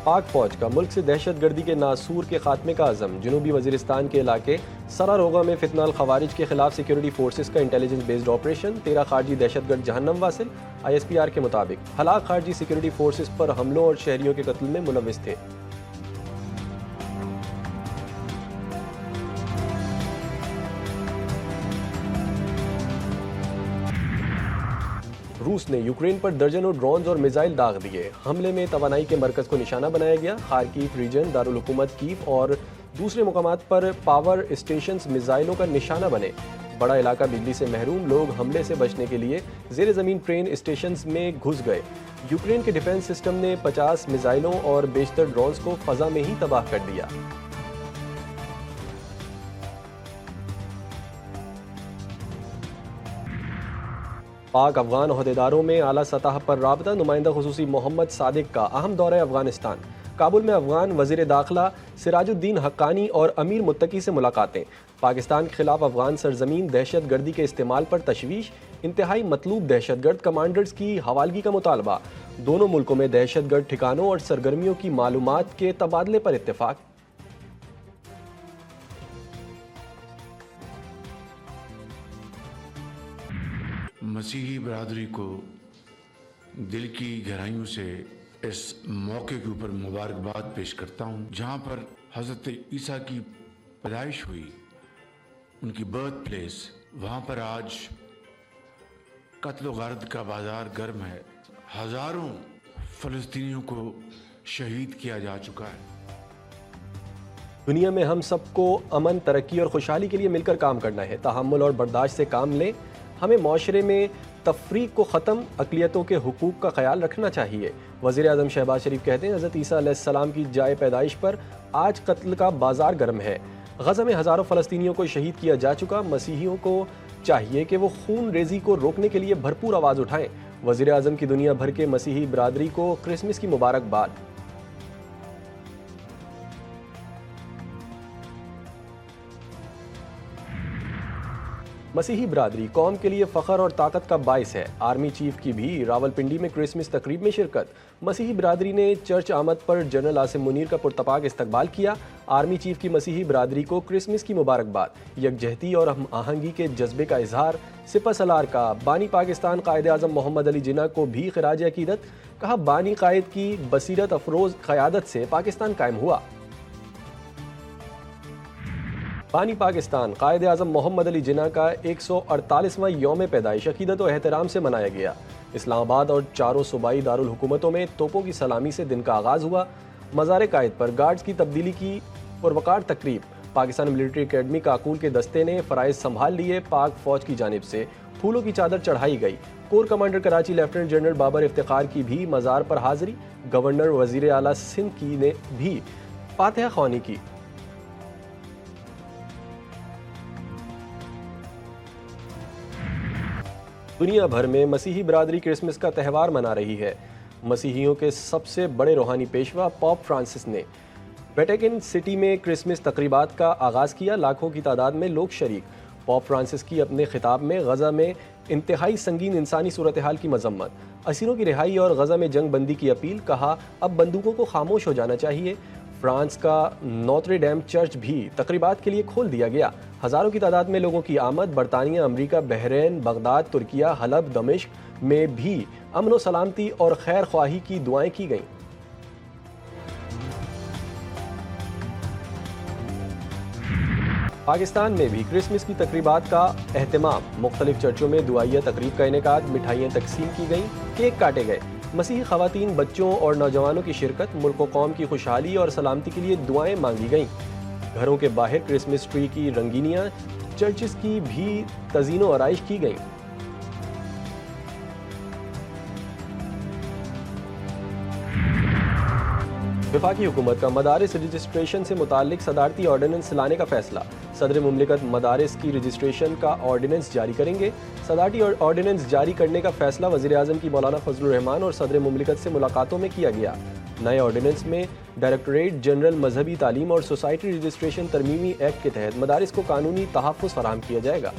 پاک فوج کا ملک سے دہشت گردی کے ناسور کے خاتمے کا عزم، جنوبی وزیرستان کے علاقے سراروغہ میں فتنہ الخوارج کے خلاف سیکیورٹی فورسز کا انٹیلیجنس بیسڈ آپریشن، 13 خارجی دہشت گرد جہنم واصل۔ ISPR کے مطابق ہلاک خارجی سیکیورٹی فورسز پر حملوں اور شہریوں کے قتل میں ملوث تھے۔ روس نے یوکرین پر درجنوں ڈرونز اور میزائل داغ دیے۔ حملے میں توانائی کے مرکز کو نشانہ بنایا گیا۔ خارکیو ریجن، دارالحکومت کیف اور دوسرے مقامات پر پاور اسٹیشنز میزائلوں کا نشانہ بنے۔ بڑا علاقہ بجلی سے محروم، لوگ حملے سے بچنے کے لیے زیر زمین ٹرین اسٹیشنز میں گھس گئے۔ یوکرین کے ڈیفنس سسٹم نے 50 میزائلوں اور بیشتر ڈرونز کو فضا میں ہی تباہ کر دیا۔ پاک افغان عہدیداروں میں اعلیٰ سطح پر رابطہ، نمائندہ خصوصی محمد صادق کا اہم دورہ افغانستان۔ کابل میں افغان وزیر داخلہ سراج الدین حقانی اور امیر متقی سے ملاقاتیں۔ پاکستان کے خلاف افغان سرزمین دہشت گردی کے استعمال پر تشویش، انتہائی مطلوب دہشت گرد کمانڈرز کی حوالگی کا مطالبہ۔ دونوں ملکوں میں دہشت گرد ٹھکانوں اور سرگرمیوں کی معلومات کے تبادلے پر اتفاق۔ مسیحی برادری کو دل کی گہرائیوں سے اس موقع کے اوپر مبارکباد پیش کرتا ہوں، جہاں پر حضرت عیسیٰ کی پیدائش ہوئی، ان کی برتھ پلیس، وہاں پر آج قتل و غارت کا بازار گرم ہے۔ ہزاروں فلسطینیوں کو شہید کیا جا چکا ہے۔ دنیا میں ہم سب کو امن، ترقی اور خوشحالی کے لیے مل کر کام کرنا ہے۔ تحمل اور برداشت سے کام لیں۔ ہمیں معاشرے میں تفریق کو ختم، اقلیتوں کے حقوق کا خیال رکھنا چاہیے۔ وزیر اعظم شہباز شریف کہتے ہیں حضرت عیسیٰ علیہ السلام کی جائے پیدائش پر آج قتل کا بازار گرم ہے۔ غزہ میں ہزاروں فلسطینیوں کو شہید کیا جا چکا۔ مسیحیوں کو چاہیے کہ وہ خون ریزی کو روکنے کے لیے بھرپور آواز اٹھائیں۔ وزیر اعظم کی دنیا بھر کے مسیحی برادری کو کرسمس کی مبارکباد۔ مسیحی برادری قوم کے لیے فخر اور طاقت کا باعث ہے۔ آرمی چیف کی بھی راولپنڈی میں کرسمس تقریب میں شرکت۔ مسیحی برادری نے چرچ آمد پر جنرل عاصم منیر کا پرتپاک استقبال کیا۔ آرمی چیف کی مسیحی برادری کو کرسمس کی مبارکباد۔ یکجہتی اور ہم آہنگی کے جذبے کا اظہار۔ سپہ سالار کا بانی پاکستان قائد اعظم محمد علی جناح کو بھی خراج عقیدت۔ کہا بانی قائد کی بصیرت افروز قیادت سے پاکستان قائم ہوا۔ بانی پاکستان قائد اعظم محمد علی جناح کا 148واں یوم پیدائش عقیدت و احترام سے منایا گیا۔ اسلام آباد اور چاروں صوبائی دارالحکومتوں میں توپوں کی سلامی سے دن کا آغاز ہوا۔ مزار قائد پر گارڈز کی تبدیلی کی پروقار تقریب۔ پاکستان ملٹری اکیڈمی کاکول کے دستے نے فرائض سنبھال لیے۔ پاک فوج کی جانب سے پھولوں کی چادر چڑھائی گئی۔ Corps commander Karachi lieutenant general Babar Iftikhar کی بھی مزار پر حاضری۔ گورنر وزیر اعلیٰ سندھ کی نے بھی فاتحہ خوانی کی۔ دنیا بھر میں مسیحی برادری کرسمس کا تہوار منا رہی ہے۔ مسیحیوں کے سب سے بڑے روحانی پیشوا پوپ فرانسس نے ویٹیکن سٹی میں کرسمس تقریبات کا آغاز کیا۔ لاکھوں کی تعداد میں لوگ شریک۔ پوپ فرانسس کی اپنے خطاب میں غزہ میں انتہائی سنگین انسانی صورتحال کی مذمت، اسیروں کی رہائی اور غزہ میں جنگ بندی کی اپیل۔ کہا اب بندوقوں کو خاموش ہو جانا چاہیے۔ فرانس کا نوترے ڈیم چرچ بھی تقریبات کے لیے کھول دیا گیا۔ ہزاروں کی تعداد میں لوگوں کی آمد۔ برطانیہ، امریکہ، بحرین، بغداد، ترکیہ، حلب، دمشق میں بھی امن و سلامتی اور خیر خواہی کی دعائیں کی گئیں۔ پاکستان میں بھی کرسمس کی تقریبات کا اہتمام۔ مختلف چرچوں میں دعائیہ تقریب کا انعقاد، مٹھائیاں تقسیم کی گئیں، کیک کاٹے گئے۔ مسیحی خواتین، بچوں اور نوجوانوں کی شرکت۔ ملک و قوم کی خوشحالی اور سلامتی کے لیے دعائیں مانگی گئیں۔ گھروں کے باہر کرسمس ٹری کی رنگینیاں، چرچز کی بھی تزئین و آرائش کی گئیں۔ وفاقی حکومت کا مدارس رجسٹریشن سے متعلق صدارتی آرڈیننس لانے کا فیصلہ۔ صدر مملکت مدارس کی رجسٹریشن کا آرڈیننس جاری کریں گے۔ صدارتی آرڈیننس جاری کرنے کا فیصلہ وزیر اعظم کی مولانا فضل الرحمان اور صدر مملکت سے ملاقاتوں میں کیا گیا۔ نئے آرڈیننس میں ڈائریکٹوریٹ جنرل مذہبی تعلیم اور سوسائٹی رجسٹریشن ترمیمی ایکٹ کے تحت مدارس کو قانونی تحفظ فراہم کیا جائے گا۔